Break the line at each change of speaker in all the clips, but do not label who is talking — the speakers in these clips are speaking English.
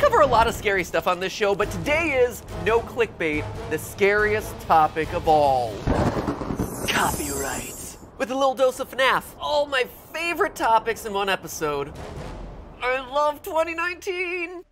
cover a lot of scary stuff on this show, but today is, no clickbait, the scariest topic of all. Copyright. With a little dose of FNAF, all my favorite topics in one episode. I love 2019!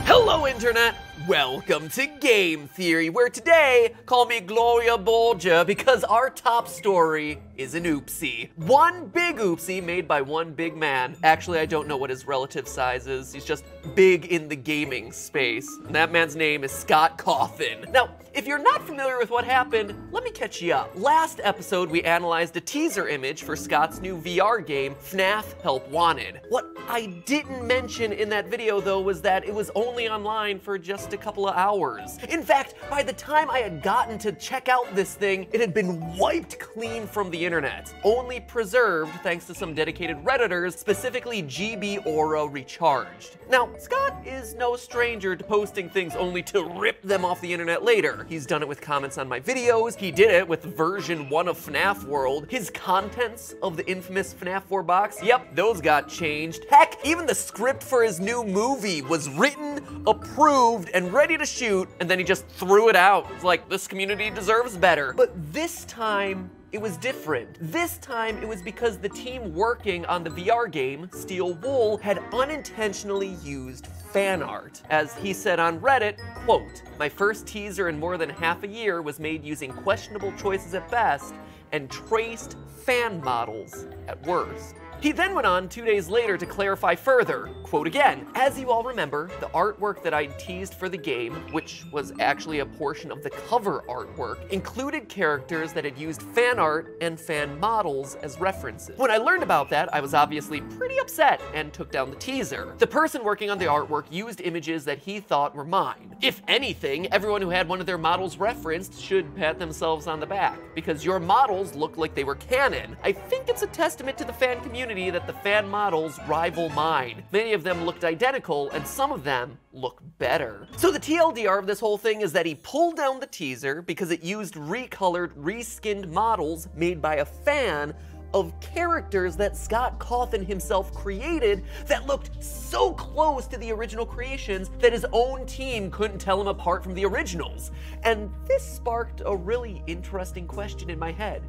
Hello, Internet! Welcome to Game Theory, where today, call me Gloria Bolja because our top story is an oopsie. One big oopsie made by one big man. Actually, I don't know what his relative size is. He's just big in the gaming space. And that man's name is Scott Cawthon. Now, if you're not familiar with what happened, let me catch you up. Last episode, we analyzed a teaser image for Scott's new VR game, FNAF Help Wanted. What I didn't mention in that video, though, was that it was only online for just a couple of hours. In fact, by the time I had gotten to check out this thing, it had been wiped clean from the internet, only preserved thanks to some dedicated Redditors, specifically GB Aura Recharged. Now, Scott is no stranger to posting things only to rip them off the internet later. He's done it with comments on my videos, he did it with version 1 of FNAF World, his contents of the infamous FNAF 4 box, yep, those got changed. Heck, even the script for his new movie was written, approved, and ready to shoot, and then he just threw it out. It's like, this community deserves better. But this time, it was different. This time, it was because the team working on the VR game, Steel Wool, had unintentionally used fan art. As he said on Reddit, quote, "My first teaser in more than half a year was made using questionable choices at best and traced fan models at worst." He then went on 2 days later to clarify further, quote again, "As you all remember, the artwork that I teased for the game, which was actually a portion of the cover artwork, included characters that had used fan art and fan models as references. When I learned about that, I was obviously pretty upset and took down the teaser. The person working on the artwork used images that he thought were mine. If anything, everyone who had one of their models referenced should pat themselves on the back, because your models look like they were canon. I think it's a testament to the fan community that the fan models rival mine. Many of them looked identical, and some of them look better." So the TLDR of this whole thing is that he pulled down the teaser because it used recolored, reskinned models made by a fan of characters that Scott Cawthon himself created that looked so close to the original creations that his own team couldn't tell him apart from the originals. And this sparked a really interesting question in my head.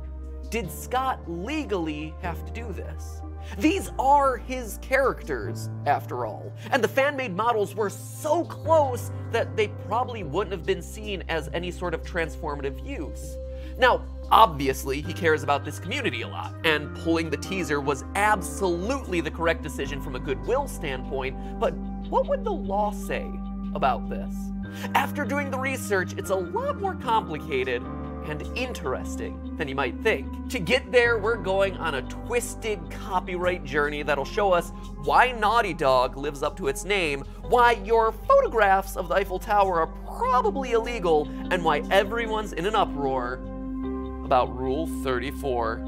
Did Scott legally have to do this? These are his characters, after all, and the fan-made models were so close that they probably wouldn't have been seen as any sort of transformative use. Now, obviously, he cares about this community a lot, and pulling the teaser was absolutely the correct decision from a goodwill standpoint, but what would the law say about this? After doing the research, it's a lot more complicated and interesting than you might think. To get there, we're going on a twisted copyright journey that'll show us why Naughty Dog lives up to its name, why your photographs of the Eiffel Tower are probably illegal, and why everyone's in an uproar about Rule 34.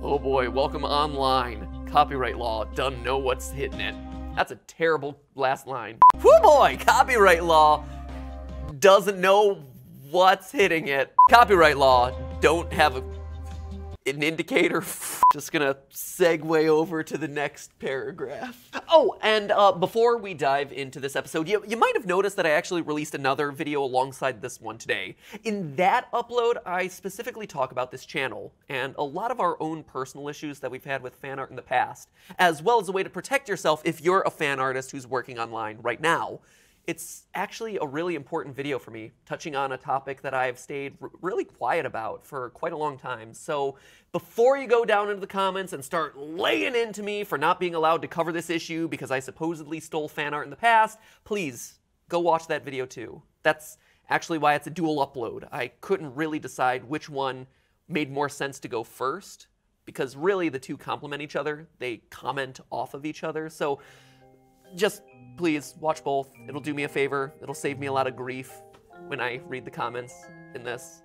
Oh boy, welcome online. Copyright law doesn't know what's hitting it. That's a terrible last line. Whoo boy, copyright law doesn't know what's hitting it. Copyright law don't have an indicator. Just gonna segue over to the next paragraph. Oh, and before we dive into this episode, you might have noticed that I actually released another video alongside this one today. In that upload, I specifically talk about this channel and a lot of our own personal issues that we've had with fan art in the past, as well as a way to protect yourself if you're a fan artist who's working online right now. It's actually a really important video for me, touching on a topic that I've stayed really quiet about for quite a long time. So before you go down into the comments and start laying into me for not being allowed to cover this issue because I supposedly stole fan art in the past, please go watch that video too. That's actually why it's a dual upload. I couldn't really decide which one made more sense to go first, because really the two complement each other. They comment off of each other. So just please watch both. It'll do me a favor. It'll save me a lot of grief when I read the comments in this.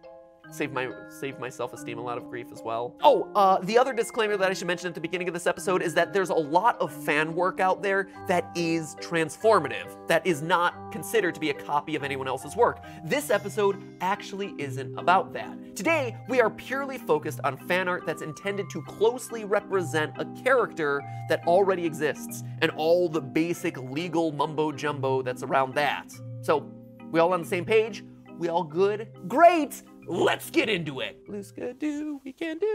Save my self-esteem a lot of grief as well. Oh, the other disclaimer that I should mention at the beginning of this episode is that there's a lot of fan work out there that is transformative, that is not considered to be a copy of anyone else's work. This episode actually isn't about that. Today, we are purely focused on fan art that's intended to closely represent a character that already exists, and all the basic legal mumbo-jumbo that's around that. So, we all on the same page? We all good? Great! Let's get into it. Let's do we can do.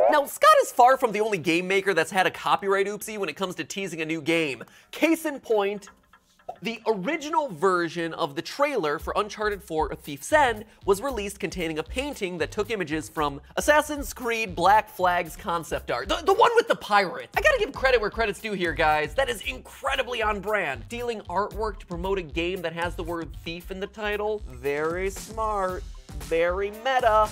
Now, Scott is far from the only game maker that's had a copyright oopsie when it comes to teasing a new game. Case in point, the original version of the trailer for Uncharted 4: A Thief's End was released containing a painting that took images from Assassin's Creed Black Flag's concept art. The one with the pirate. I gotta give credit where credit's due here, guys. That is incredibly on brand. Stealing artwork to promote a game that has the word thief in the title, very smart, very meta.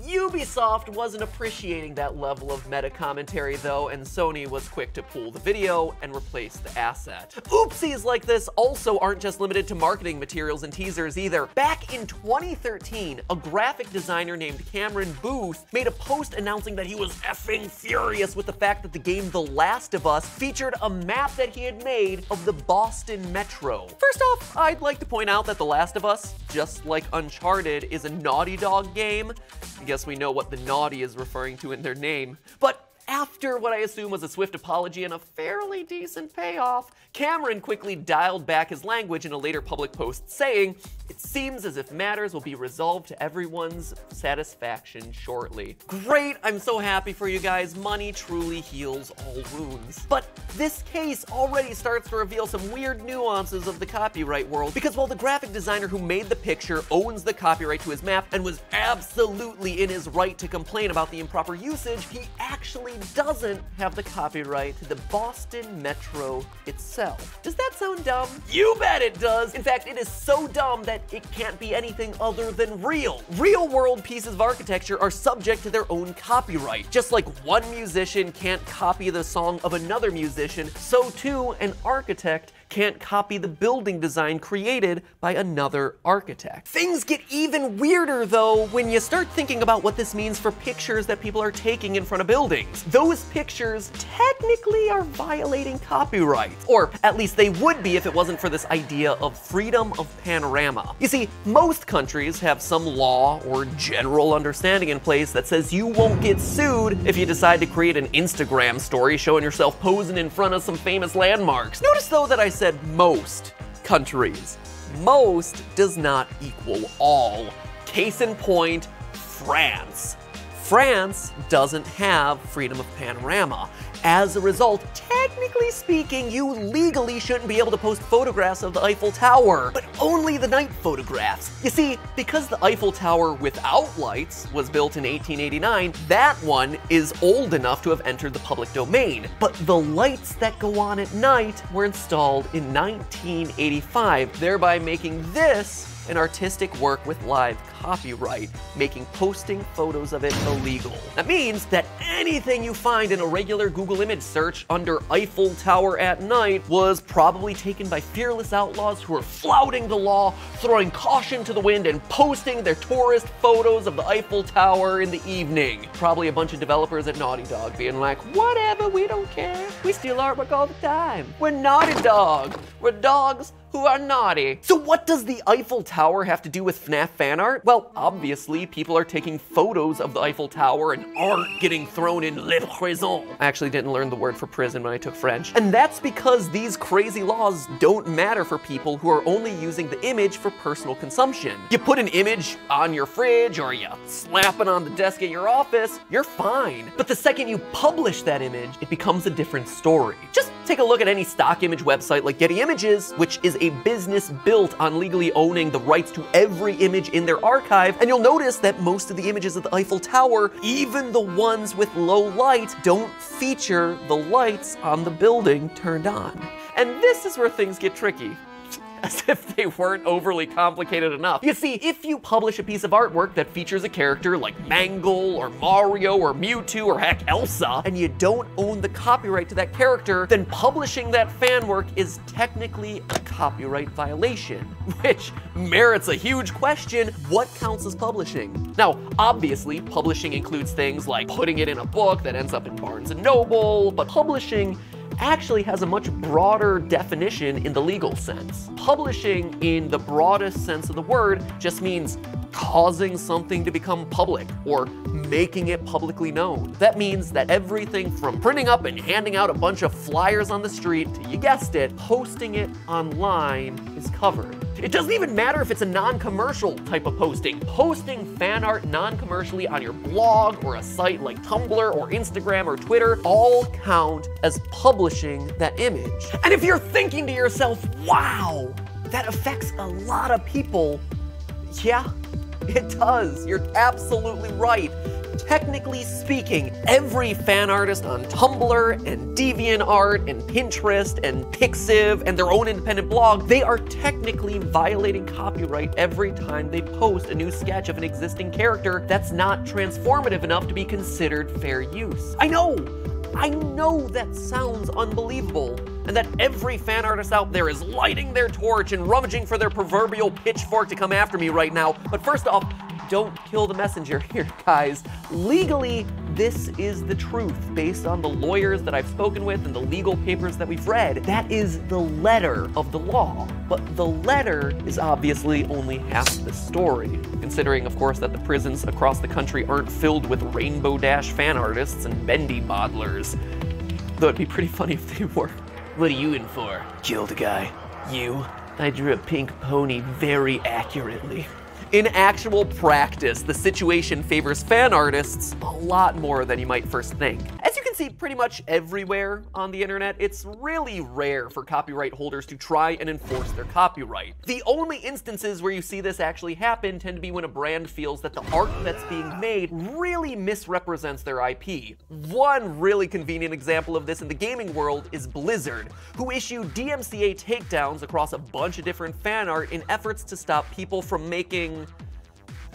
Ubisoft wasn't appreciating that level of meta commentary though, and Sony was quick to pull the video and replace the asset. Oopsies like this also aren't just limited to marketing materials and teasers either. Back in 2013, a graphic designer named Cameron Booth made a post announcing that he was effing furious with the fact that the game The Last of Us featured a map that he had made of the Boston Metro. First off, I'd like to point out that The Last of Us, just like Uncharted, is a Naughty Dog game. I guess we know what the naughty is referring to in their name. But after what I assume was a swift apology and a fairly decent payoff, Cameron quickly dialed back his language in a later public post saying, "It seems as if matters will be resolved to everyone's satisfaction shortly." Great, I'm so happy for you guys. Money truly heals all wounds. But this case already starts to reveal some weird nuances of the copyright world, because while the graphic designer who made the picture owns the copyright to his map and was absolutely in his right to complain about the improper usage, he actually doesn't have the copyright to the Boston Metro itself. Does that sound dumb? You bet it does! In fact, it is so dumb that it can't be anything other than real. Real-world pieces of architecture are subject to their own copyright. Just like one musician can't copy the song of another musician, so too an architect can't copy the building design created by another architect. Things get even weirder though when you start thinking about what this means for pictures that people are taking in front of buildings. Those pictures technically are violating copyright, or at least they would be if it wasn't for this idea of freedom of panorama. You see, most countries have some law or general understanding in place that says you won't get sued if you decide to create an Instagram story showing yourself posing in front of some famous landmarks. Notice though that I said most countries. Most does not equal all. Case in point, France. France doesn't have freedom of panorama. As a result, technically speaking, you legally shouldn't be able to post photographs of the Eiffel Tower, but only the night photographs. You see, because the Eiffel Tower without lights was built in 1889, that one is old enough to have entered the public domain. But the lights that go on at night were installed in 1985, thereby making this an artistic work with live copyright, making posting photos of it illegal. That means that anything you find in a regular Google image search under Eiffel Tower at night was probably taken by fearless outlaws who are flouting the law, throwing caution to the wind, and posting their tourist photos of the Eiffel Tower in the evening. Probably a bunch of developers at Naughty Dog being like, whatever, we don't care. We steal artwork all the time. We're Naughty Dog. We're dogs who are naughty. So what does the Eiffel Tower have to do with FNAF fan art? Well, obviously, people are taking photos of the Eiffel Tower and art getting thrown in les prisons. I actually didn't learn the word for prison when I took French. And that's because these crazy laws don't matter for people who are only using the image for personal consumption. You put an image on your fridge or you slap it on the desk at your office, you're fine. But the second you publish that image, it becomes a different story. Just take a look at any stock image website like Getty Images, which is a business built on legally owning the rights to every image in their archive, and you'll notice that most of the images of the Eiffel Tower, even the ones with low light, don't feature the lights on the building turned on. And this is where things get tricky. As if they weren't overly complicated enough. You see, if you publish a piece of artwork that features a character like Mangle or Mario or Mewtwo or heck Elsa, and you don't own the copyright to that character, then publishing that fan work is technically a copyright violation, which merits a huge question: what counts as publishing? Now, obviously, publishing includes things like putting it in a book that ends up in Barnes & Noble, but publishing actually has a much broader definition in the legal sense. Publishing, in the broadest sense of the word, just means causing something to become public or making it publicly known. That means that everything from printing up and handing out a bunch of flyers on the street to, you guessed it, posting it online is covered. It doesn't even matter if it's a non-commercial type of posting. Posting fan art non-commercially on your blog or a site like Tumblr or Instagram or Twitter all count as publishing that image. And if you're thinking to yourself, wow, that affects a lot of people, yeah, it does. You're absolutely right. Technically speaking, every fan artist on Tumblr and DeviantArt and Pinterest and Pixiv and their own independent blog, they are technically violating copyright every time they post a new sketch of an existing character that's not transformative enough to be considered fair use. I know that sounds unbelievable, and that every fan artist out there is lighting their torch and rummaging for their proverbial pitchfork to come after me right now. But first off, don't kill the messenger here, guys. Legally, this is the truth based on the lawyers that I've spoken with and the legal papers that we've read. That is the letter of the law. But the letter is obviously only half the story, considering, of course, that the prisons across the country aren't filled with Rainbow Dash fan artists and Bendy bottlers. Though it'd be pretty funny if they were. What are you in for? Killed a guy. You? I drew a pink pony very accurately. In actual practice, the situation favors fan artists a lot more than you might first think. As you can see pretty much everywhere on the internet, it's really rare for copyright holders to try and enforce their copyright. The only instances where you see this actually happen tend to be when a brand feels that the art that's being made really misrepresents their IP. One really convenient example of this in the gaming world is Blizzard, who issued DMCA takedowns across a bunch of different fan art in efforts to stop people from making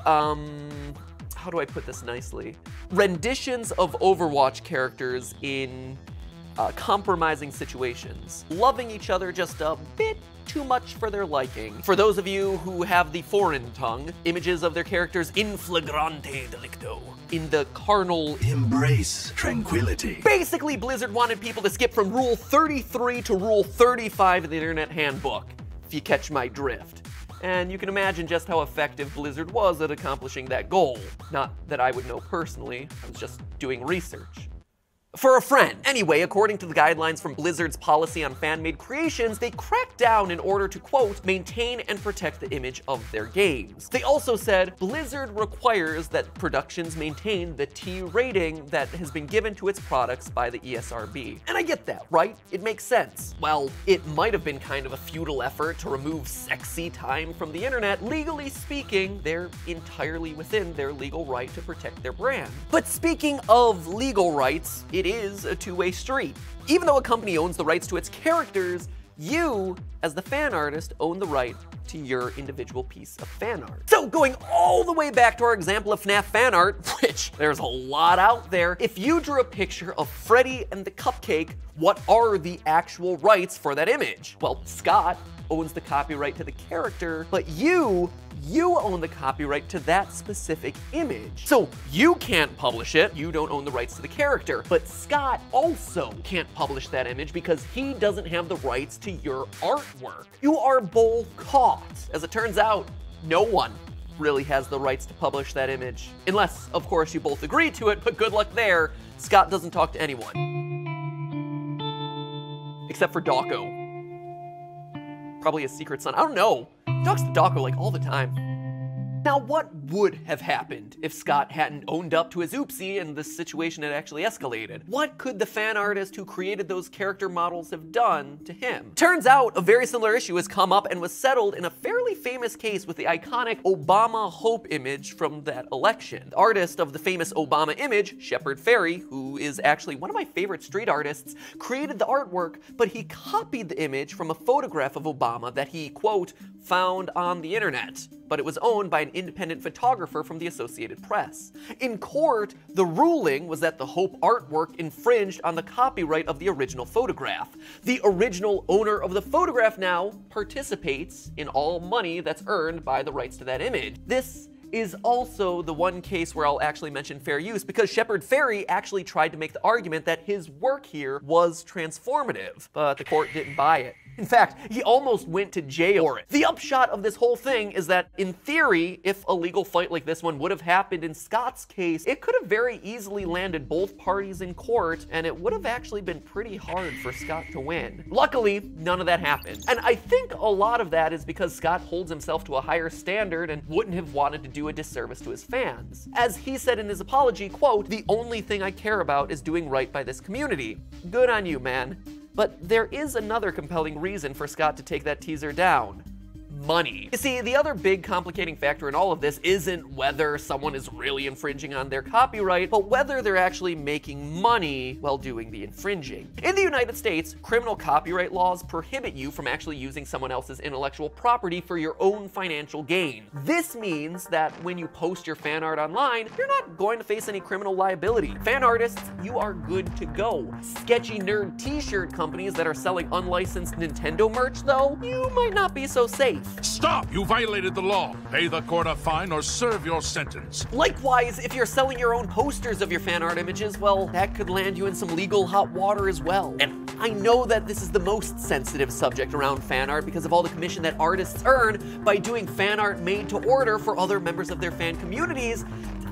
how do I put this nicely? Renditions of Overwatch characters in compromising situations, loving each other just a bit too much for their liking. For those of you who have the foreign tongue, images of their characters in flagrante delicto, in the carnal
embrace tranquility.
Basically, Blizzard wanted people to skip from Rule 33 to Rule 35 of the Internet Handbook, if you catch my drift. And you can imagine just how effective Blizzard was at accomplishing that goal. Not that I would know personally, I was just doing research. For a friend. Anyway, according to the guidelines from Blizzard's policy on fan-made creations, they cracked down in order to, quote, maintain and protect the image of their games. They also said, Blizzard requires that productions maintain the T rating that has been given to its products by the ESRB. And I get that, right? It makes sense. While it might have been kind of a futile effort to remove sexy time from the internet, legally speaking, they're entirely within their legal right to protect their brand. But speaking of legal rights, it is a two-way street. Even though a company owns the rights to its characters, you, as the fan artist, own the right to your individual piece of fan art. So going all the way back to our example of FNAF fan art, which there's a lot out there, if you drew a picture of Freddy and the Cupcake, what are the actual rights for that image? Well, Scott owns the copyright to the character, but you own the copyright to that specific image. So you can't publish it, you don't own the rights to the character, but Scott also can't publish that image because he doesn't have the rights to your artwork. You are both caught. As it turns out, no one really has the rights to publish that image. Unless, of course, you both agree to it, but good luck there. Scott doesn't talk to anyone. Except for Dawko. Probably his secret son. I don't know. He talks to Dawko like all the time. Now, what would have happened if Scott hadn't owned up to his oopsie and this situation had actually escalated? What could the fan artist who created those character models have done to him? Turns out a very similar issue has come up and was settled in a fairly famous case with the iconic Obama Hope image from that election. The artist of the famous Obama image, Shepard Fairey, who is actually one of my favorite street artists, created the artwork, but he copied the image from a photograph of Obama that he, quote, found on the internet. But it was owned by an independent photographer from the Associated Press. In court, the ruling was that the Hope artwork infringed on the copyright of the original photograph. The original owner of the photograph now participates in all money that's earned by the rights to that image. This is also the one case where I'll actually mention fair use, because Shepard Fairey actually tried to make the argument that his work here was transformative, but the court didn't buy it. In fact, he almost went to jail for it. The upshot of this whole thing is that, in theory, if a legal fight like this one would have happened in Scott's case, it could have very easily landed both parties in court, and it would have actually been pretty hard for Scott to win. Luckily, none of that happened. And I think a lot of that is because Scott holds himself to a higher standard and wouldn't have wanted to do a disservice to his fans. As he said in his apology, quote, "The only thing I care about is doing right by this community." Good on you, man. But there is another compelling reason for Scott to take that teaser down. Money. You see, the other big complicating factor in all of this isn't whether someone is really infringing on their copyright, but whether they're actually making money while doing the infringing. In the United States, criminal copyright laws prohibit you from actually using someone else's intellectual property for your own financial gain. This means that when you post your fan art online, you're not going to face any criminal liability. Fan artists, you are good to go. Sketchy nerd t-shirt companies that are selling unlicensed Nintendo merch, though, you might not be so safe.
Stop! You violated the law. Pay the court a fine or serve your sentence.
Likewise, if you're selling your own posters of your fan art images, well, that could land you in some legal hot water as well. And I know that this is the most sensitive subject around fan art because of all the commission that artists earn by doing fan art made to order for other members of their fan communities.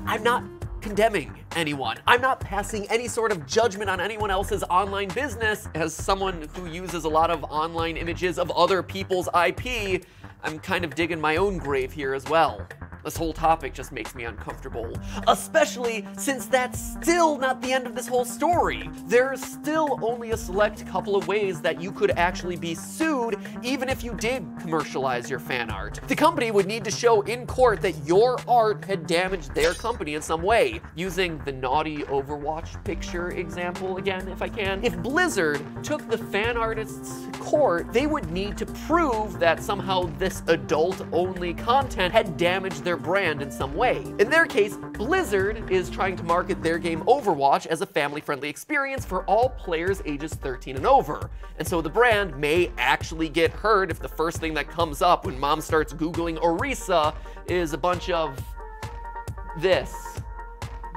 I'm not condemning anyone. I'm not passing any sort of judgment on anyone else's online business. As someone who uses a lot of online images of other people's IP, I'm kind of digging my own grave here as well. This whole topic just makes me uncomfortable, especially since that's still not the end of this whole story. There's still only a select couple of ways that you could actually be sued, even if you did commercialize your fan art. The company would need to show in court that your art had damaged their company in some way, using the naughty Overwatch picture example again, if I can. If Blizzard took the fan artists to court, they would need to prove that somehow this adult-only content had damaged their brand in some way. In their case, Blizzard is trying to market their game Overwatch as a family-friendly experience for all players ages 13 and over. And so the brand may actually get hurt if the first thing that comes up when mom starts Googling Orisa is a bunch of this.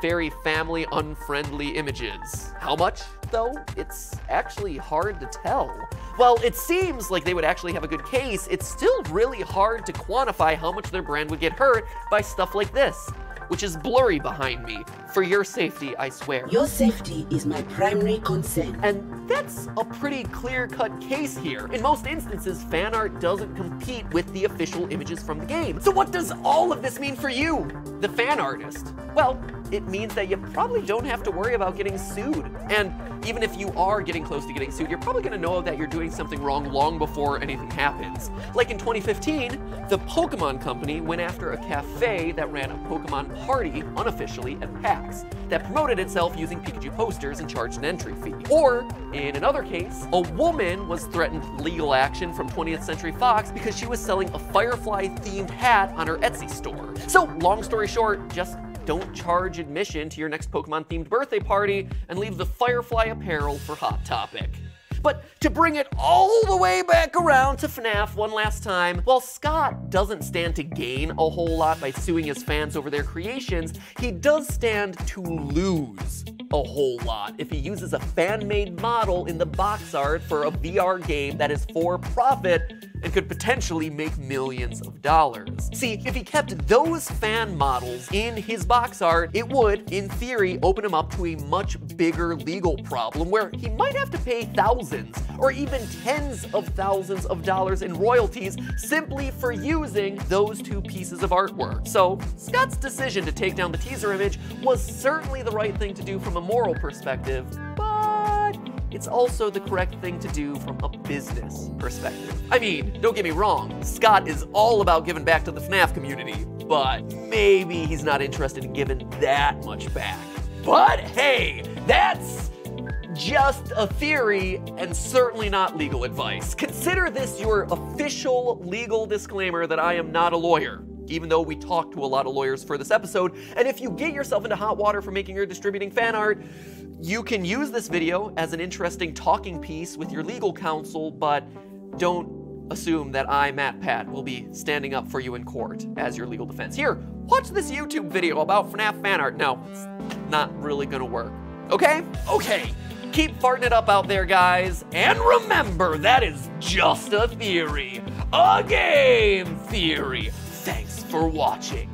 Very family unfriendly images. How much, though? It's actually hard to tell. While it seems like they would actually have a good case, it's still really hard to quantify how much their brand would get hurt by stuff like this, which is blurry behind me. For your safety, I swear.
Your safety is my primary concern.
And that's a pretty clear-cut case here. In most instances, fan art doesn't compete with the official images from the game. So what does all of this mean for you, the fan artist? Well, it means that you probably don't have to worry about getting sued. And even if you are getting close to getting sued, you're probably gonna know that you're doing something wrong long before anything happens. Like in 2015, the Pokemon Company went after a cafe that ran a Pokemon party unofficially at PAX that promoted itself using Pikachu posters and charged an entry fee. Or, in another case, a woman was threatened legal action from 20th Century Fox because she was selling a Firefly-themed hat on her Etsy store. So, long story short, just don't charge admission to your next Pokemon-themed birthday party and leave the Firefly apparel for Hot Topic. But to bring it all the way back around to FNAF one last time, while Scott doesn't stand to gain a whole lot by suing his fans over their creations, he does stand to lose a whole lot if he uses a fan-made model in the box art for a VR game that is for profit and could potentially make millions of dollars. See, if he kept those fan models in his box art, it would, in theory, open him up to a much bigger legal problem where he might have to pay thousands or even tens of thousands of dollars in royalties simply for using those two pieces of artwork. So Scott's decision to take down the teaser image was certainly the right thing to do from a moral perspective, but it's also the correct thing to do from a business perspective. I mean, don't get me wrong, Scott is all about giving back to the FNAF community, but maybe he's not interested in giving that much back. But hey, that's just a theory and certainly not legal advice. Consider this your official legal disclaimer that I am not a lawyer, even though we talked to a lot of lawyers for this episode. And if you get yourself into hot water for making or distributing fan art, you can use this video as an interesting talking piece with your legal counsel, but don't assume that I, Matt Pat, will be standing up for you in court as your legal defense. Here, watch this YouTube video about FNAF fan art. No, it's not really gonna work. Okay? Okay. Keep farting it up out there, guys. And remember, that is just a theory. A game theory. Thanks for watching.